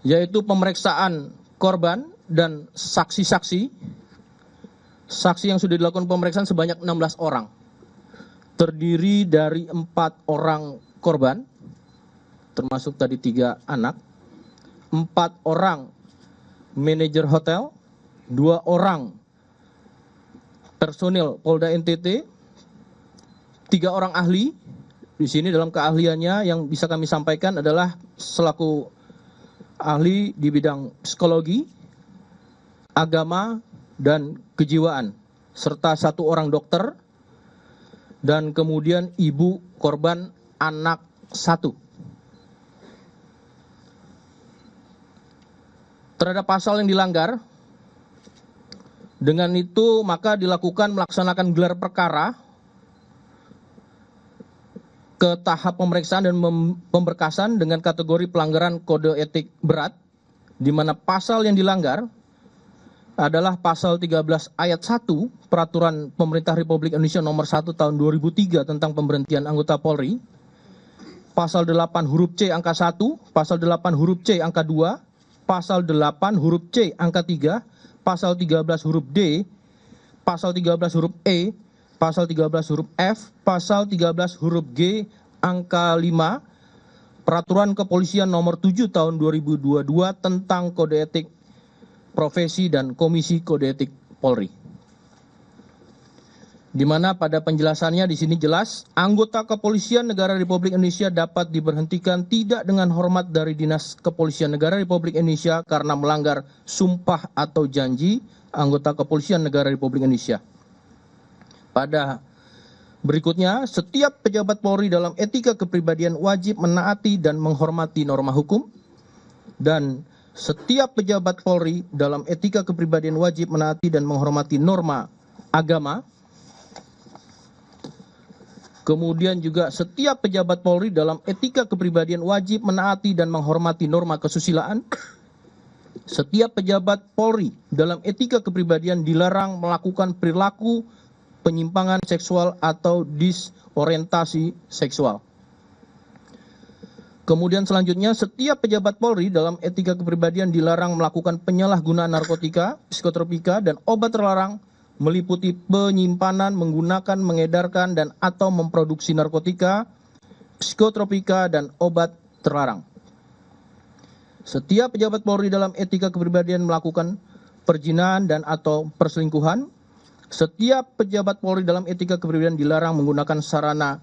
yaitu pemeriksaan korban dan saksi-saksi. Saksi yang sudah dilakukan pemeriksaan sebanyak 16 orang. Terdiri dari 4 orang korban, termasuk tadi 3 anak, 4 orang manajer hotel, 2 orang personil Polda NTT, 3 orang ahli. Di sini dalam keahliannya yang bisa kami sampaikan adalah selaku ahli di bidang psikologi, agama, dan kejiwaan, serta 1 orang dokter, dan kemudian ibu korban anak 1. Terhadap pasal yang dilanggar, dengan itu maka dilakukan melaksanakan gelar perkara ke tahap pemeriksaan dan pemberkasan dengan kategori pelanggaran kode etik berat, di mana pasal yang dilanggar adalah pasal 13 ayat 1 Peraturan Pemerintah Republik Indonesia nomor 1 tahun 2003 tentang pemberhentian anggota Polri, pasal 8 huruf C angka 1, pasal 8 huruf C angka 2, pasal 8 huruf C angka 3, pasal 13 huruf D, pasal 13 huruf E, pasal 13 huruf F, pasal 13 huruf G angka 5 Peraturan Kepolisian nomor 7 tahun 2022 tentang kode etik profesi dan Komisi Kode Etik Polri. Di mana pada penjelasannya di sini jelas, anggota Kepolisian Negara Republik Indonesia dapat diberhentikan tidak dengan hormat dari Dinas Kepolisian Negara Republik Indonesia karena melanggar sumpah atau janji anggota Kepolisian Negara Republik Indonesia. Pada berikutnya, setiap pejabat Polri dalam etika kepribadian wajib menaati dan menghormati norma hukum, dan setiap pejabat Polri dalam etika kepribadian wajib menaati dan menghormati norma agama. Kemudian juga setiap pejabat Polri dalam etika kepribadian wajib menaati dan menghormati norma kesusilaan. Setiap pejabat Polri dalam etika kepribadian dilarang melakukan perilaku penyimpangan seksual atau disorientasi seksual. Kemudian selanjutnya, setiap pejabat Polri dalam etika kepribadian dilarang melakukan penyalahgunaan narkotika, psikotropika, dan obat terlarang meliputi penyimpanan, menggunakan, mengedarkan, dan atau memproduksi narkotika, psikotropika, dan obat terlarang. Setiap pejabat Polri dalam etika kepribadian melakukan perzinahan dan atau perselingkuhan. Setiap pejabat Polri dalam etika kepribadian dilarang menggunakan sarana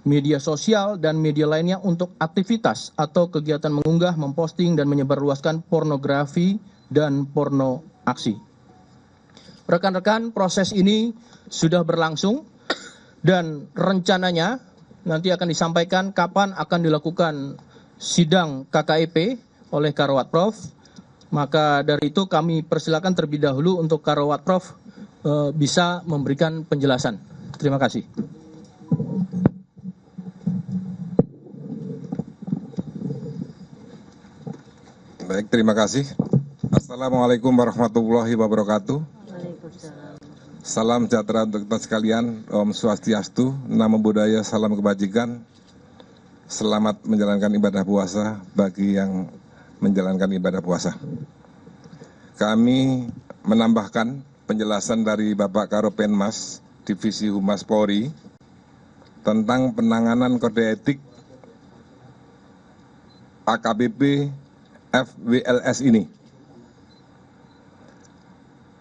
media sosial dan media lainnya untuk aktivitas atau kegiatan mengunggah, memposting, dan menyebarluaskan pornografi dan porno aksi. Rekan-rekan, proses ini sudah berlangsung dan rencananya nanti akan disampaikan kapan akan dilakukan sidang KKEP oleh Karawat Prof. Maka dari itu kami persilakan terlebih dahulu untuk Karawat Prof bisa memberikan penjelasan. Terima kasih. Baik, terima kasih. Assalamualaikum warahmatullahi wabarakatuh. Salam sejahtera untuk kita sekalian. Om Swastiastu, Namo Buddhaya, salam kebajikan. Selamat menjalankan ibadah puasa bagi yang menjalankan ibadah puasa. Kami menambahkan penjelasan dari Bapak Karopenmas Divisi Humas Polri tentang penanganan kode etik AKBP FWLS ini,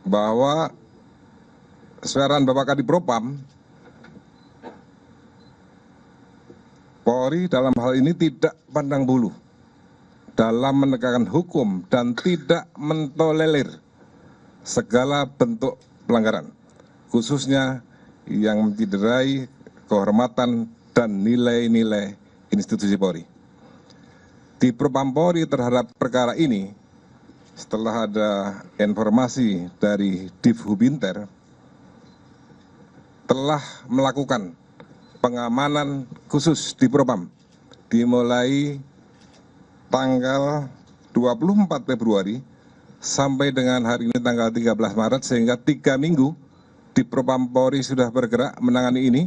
bahwa suaran Bapak Kadipropam, Polri dalam hal ini tidak pandang bulu dalam menegakkan hukum dan tidak mentolerir segala bentuk pelanggaran, khususnya yang mencederai kehormatan dan nilai-nilai institusi Polri. Di Propam Polri terhadap perkara ini, setelah ada informasi dari Divhubinter, telah melakukan pengamanan khusus di Propam dimulai tanggal 24 Februari sampai dengan hari ini tanggal 13 Maret, sehingga 3 minggu di Propam Polri sudah bergerak menangani ini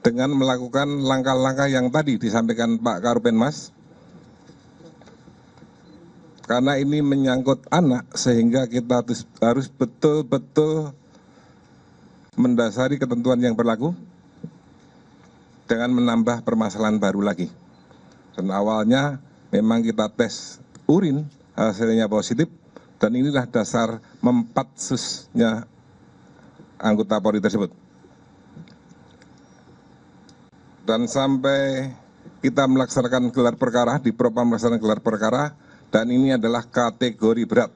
dengan melakukan langkah-langkah yang tadi disampaikan Pak Karopenmas. karena ini menyangkut anak, sehingga kita harus betul-betul mendasari ketentuan yang berlaku dengan menambah permasalahan baru lagi. Dan awalnya memang kita tes urin, hasilnya positif, dan inilah dasar mempatsusnya anggota Polri tersebut. Dan sampai kita melaksanakan gelar perkara, di Propam melaksanakan gelar perkara, dan ini adalah kategori berat.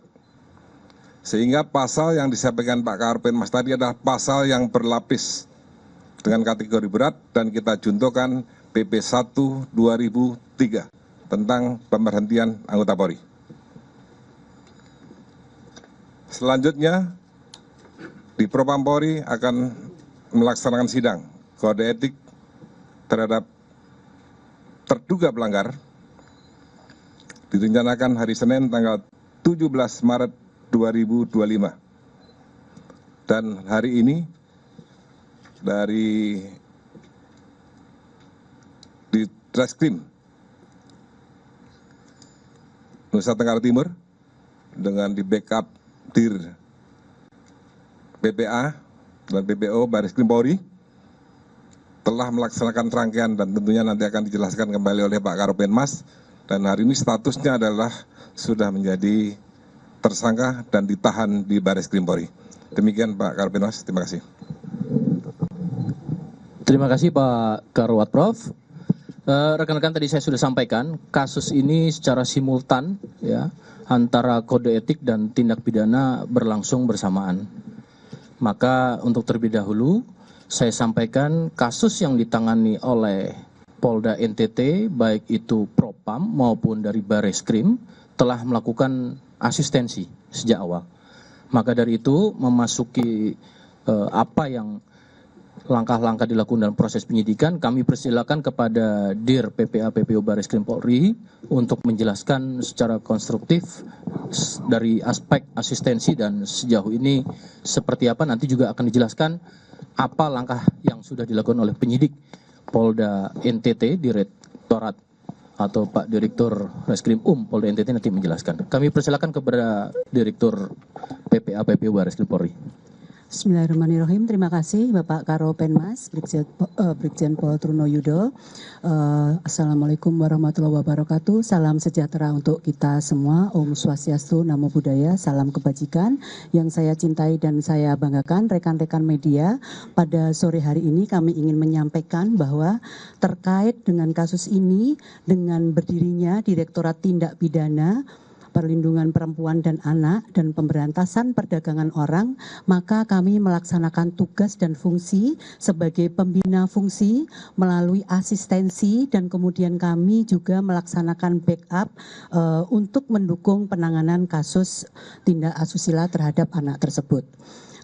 Sehingga pasal yang disampaikan Pak Karopenmas tadi adalah pasal yang berlapis dengan kategori berat, dan kita juntokan PP 1 2003 tentang pemberhentian anggota Polri. Selanjutnya, di Propam Polri akan melaksanakan sidang kode etik terhadap terduga pelanggar, direncanakan hari Senin tanggal 17 Maret 2025. Dan hari ini dari di Reskrim Nusa Tenggara Timur dengan di backup Dir PPA dan PPO Bareskrim Polri telah melaksanakan rangkaian, dan tentunya nanti akan dijelaskan kembali oleh Pak Karopenmas. Dan hari ini statusnya adalah sudah menjadi tersangka dan ditahan di Bareskrim Polri. Demikian Pak Karopenmas, terima kasih. Terima kasih Pak Karwat Prof. Rekan-rekan, tadi saya sudah sampaikan kasus ini secara simultan ya, antara kode etik dan tindak pidana berlangsung bersamaan. Maka untuk terlebih dahulu saya sampaikan kasus yang ditangani oleh Polda NTT, baik itu Propam maupun dari Bareskrim, telah melakukan asistensi sejak awal. Maka dari itu memasuki apa yang langkah-langkah dilakukan dalam proses penyidikan, kami persilakan kepada Dir PPA PPO Bareskrim Polri untuk menjelaskan secara konstruktif dari aspek asistensi dan sejauh ini seperti apa. Nanti juga akan dijelaskan apa langkah yang sudah dilakukan oleh penyidik Polda NTT, Direktorat atau Pak Direktur Reskrim Polda NTT nanti menjelaskan. Kami persilakan kepada Direktur PPA PPO Bareskrim Polri. Bismillahirrahmanirrahim. Terima kasih Bapak Karopenmas, Brigjen Pol Truno Yudo. Assalamualaikum warahmatullahi wabarakatuh. Salam sejahtera untuk kita semua. Om Swastiastu, Namo Buddhaya, salam kebajikan. Yang saya cintai dan saya banggakan rekan-rekan media, pada sore hari ini kami ingin menyampaikan bahwa terkait dengan kasus ini, dengan berdirinya Direktorat Tindak Pidana Perlindungan Perempuan dan Anak dan Pemberantasan Perdagangan Orang, maka kami melaksanakan tugas dan fungsi sebagai pembina fungsi melalui asistensi, dan kemudian kami juga melaksanakan backup untuk mendukung penanganan kasus tindak asusila terhadap anak tersebut.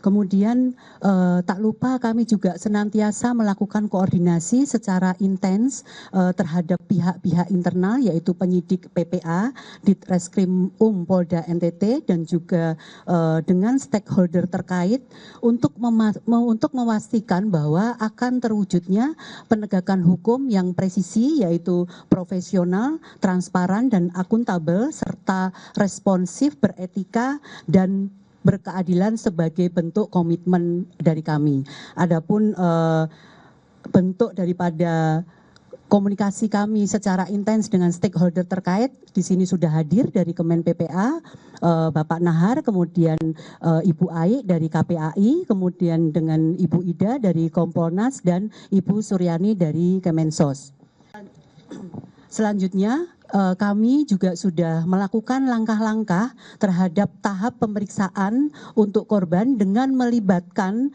Kemudian tak lupa kami juga senantiasa melakukan koordinasi secara intens terhadap pihak-pihak internal, yaitu penyidik PPA, Ditreskrim Polda NTT, dan juga dengan stakeholder terkait untuk memastikan bahwa akan terwujudnya penegakan hukum yang presisi, yaitu profesional, transparan, dan akuntabel, serta responsif, beretika, dan berkeadilan sebagai bentuk komitmen dari kami. Adapun bentuk daripada komunikasi kami secara intens dengan stakeholder terkait, di sini sudah hadir dari Kemen PPA, Bapak Nahar, kemudian Ibu Ai dari KPAI, kemudian dengan Ibu Ida dari Kompolnas, dan Ibu Suryani dari Kemensos. Selanjutnya, kami juga sudah melakukan langkah-langkah terhadap tahap pemeriksaan untuk korban dengan melibatkan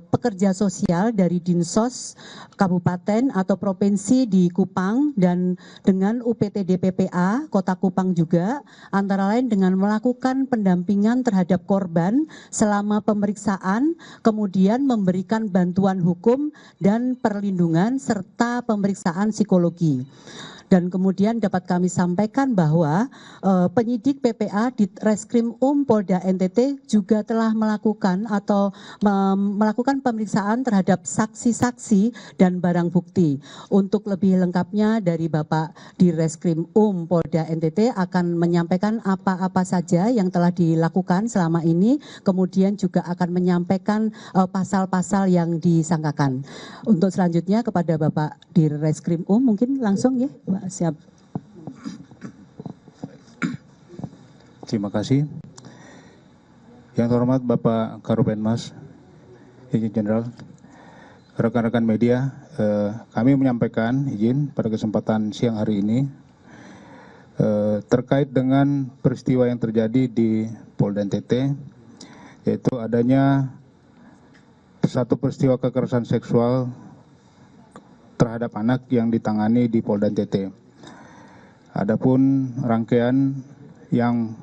pekerja sosial dari Dinsos Kabupaten atau Provinsi di Kupang, dan dengan UPTD PPA Kota Kupang juga, antara lain dengan melakukan pendampingan terhadap korban selama pemeriksaan, kemudian memberikan bantuan hukum dan perlindungan serta pemeriksaan psikologi. Dan kemudian dapat kami sampaikan bahwa penyidik PPA di Reskrim Polda NTT juga telah melakukan atau melakukan pemeriksaan terhadap saksi-saksi dan barang bukti. Untuk lebih lengkapnya dari Bapak di Reskrim Polda NTT akan menyampaikan apa-apa saja yang telah dilakukan selama ini, kemudian juga akan menyampaikan pasal-pasal yang disangkakan. Untuk selanjutnya kepada Bapak di Reskrim mungkin langsung ya, Pak, siap. Terima kasih. Yang terhormat Bapak Karopenmas, Izin Jenderal, rekan-rekan media, kami menyampaikan izin pada kesempatan siang hari ini terkait dengan peristiwa yang terjadi di Polda NTT, yaitu adanya satu peristiwa kekerasan seksual terhadap anak yang ditangani di Polda NTT. Adapun rangkaian yang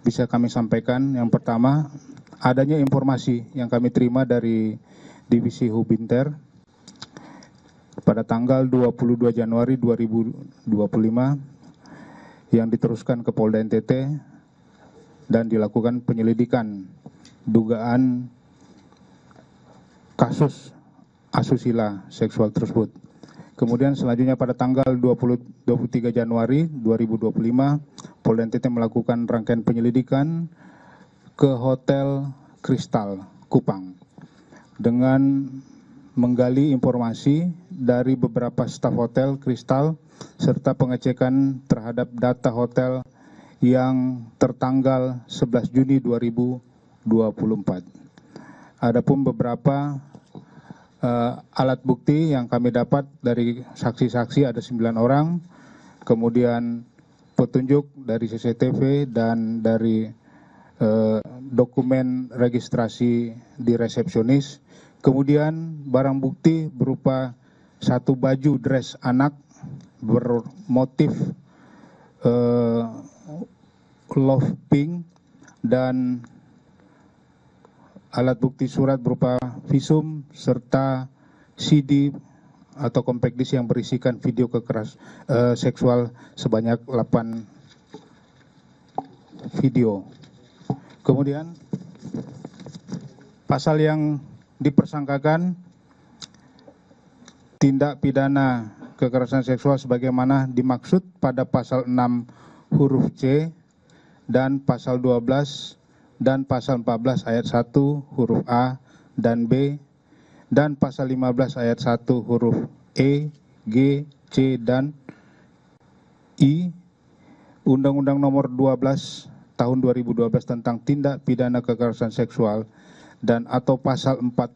bisa kami sampaikan, yang pertama adanya informasi yang kami terima dari Divisi Hubinter pada tanggal 22 Januari 2025 yang diteruskan ke Polda NTT dan dilakukan penyelidikan dugaan kasus asusila seksual tersebut. Kemudian selanjutnya pada tanggal 23 Januari 2025, Polda NTT melakukan rangkaian penyelidikan ke Hotel Kristal Kupang dengan menggali informasi dari beberapa staf Hotel Kristal serta pengecekan terhadap data hotel yang tertanggal 11 Juni 2024. Adapun beberapa alat bukti yang kami dapat dari saksi-saksi ada 9 orang, kemudian petunjuk dari CCTV dan dari dokumen registrasi di resepsionis, kemudian barang bukti berupa satu baju dress anak bermotif love pink dan alat bukti surat berupa visum serta CD atau compact disc yang berisikan video seksual sebanyak 8 video. Kemudian pasal yang dipersangkakan tindak pidana kekerasan seksual sebagaimana dimaksud pada pasal 6 huruf C dan pasal 12 dan pasal 14 ayat 1 huruf A dan B dan pasal 15 ayat 1 huruf E, G, C, dan I Undang-Undang Nomor 12 Tahun 2012 tentang tindak pidana kekerasan seksual dan atau pasal 45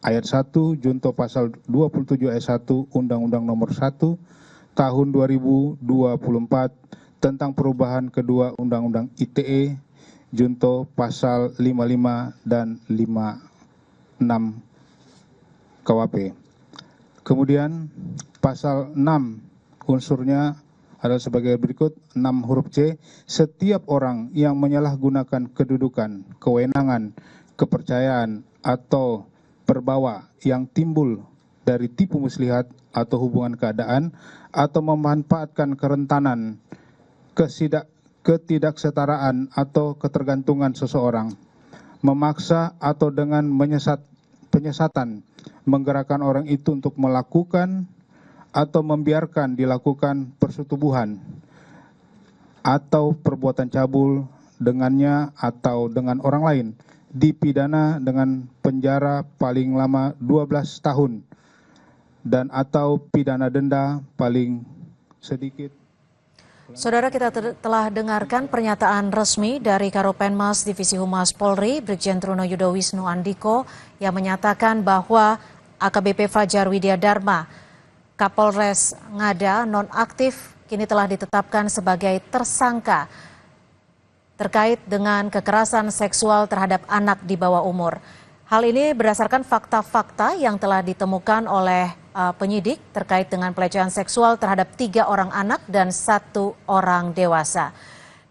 ayat 1 junto pasal 27 ayat 1 Undang-Undang Nomor 1 Tahun 2024 tentang perubahan kedua Undang-Undang ITE junto pasal 55 dan 56 KUHP. Kemudian pasal 6 unsurnya adalah sebagai berikut. 6 huruf C, setiap orang yang menyalahgunakan kedudukan, kewenangan, kepercayaan atau perbawa yang timbul dari tipu muslihat atau hubungan keadaan atau memanfaatkan kerentanan, ketidaksetaraan atau ketergantungan seseorang, memaksa atau dengan penyesatan menggerakkan orang itu untuk melakukan atau membiarkan dilakukan persetubuhan atau perbuatan cabul dengannya atau dengan orang lain, dipidana dengan penjara paling lama 12 tahun dan atau pidana denda paling sedikit. Saudara, kita telah dengarkan pernyataan resmi dari Karopenmas Divisi Humas Polri, Brigjen Truno Yudo Wisnu Andiko, yang menyatakan bahwa AKBP Fajar Widya Dharma, Kapolres Ngada nonaktif, kini telah ditetapkan sebagai tersangka terkait dengan kekerasan seksual terhadap anak di bawah umur. Hal ini berdasarkan fakta-fakta yang telah ditemukan oleh penyidik terkait dengan pelecehan seksual terhadap 3 orang anak dan 1 orang dewasa.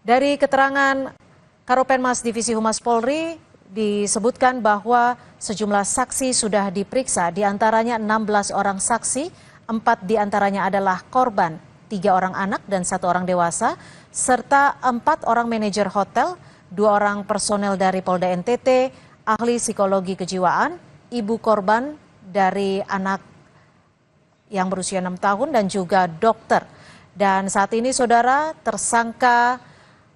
Dari keterangan Karopenmas Divisi Humas Polri disebutkan bahwa sejumlah saksi sudah diperiksa, diantaranya 16 orang saksi, 4 diantaranya adalah korban 3 orang anak dan 1 orang dewasa, serta 4 orang manajer hotel, 2 orang personel dari Polda NTT, ahli psikologi kejiwaan, ibu korban dari anak yang berusia 6 tahun dan juga dokter. Dan saat ini saudara, tersangka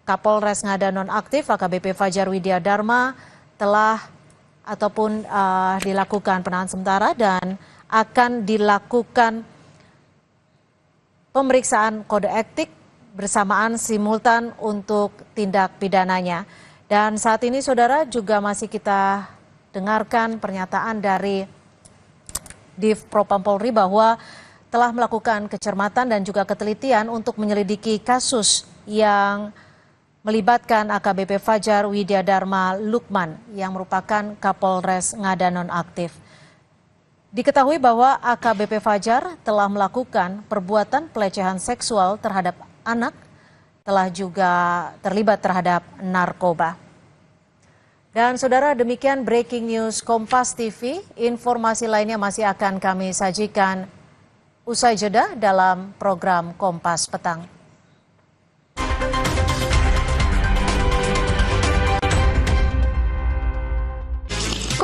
Kapolres Ngada Nonaktif AKBP Fajar Widya Dharma telah ataupun dilakukan penahanan sementara dan akan dilakukan pemeriksaan kode etik bersamaan simultan untuk tindak pidananya. Dan saat ini saudara juga masih kita dengarkan pernyataan dari Div Propam Polri bahwa telah melakukan kecermatan dan juga ketelitian untuk menyelidiki kasus yang melibatkan AKBP Fajar Widya Dharma Lukman yang merupakan Kapolres Ngada Nonaktif. Diketahui bahwa AKBP Fajar telah melakukan perbuatan pelecehan seksual terhadap anak, telah juga terlibat terhadap narkoba. Dan saudara, demikian breaking news Kompas TV. Informasi lainnya masih akan kami sajikan usai jeda dalam program Kompas Petang.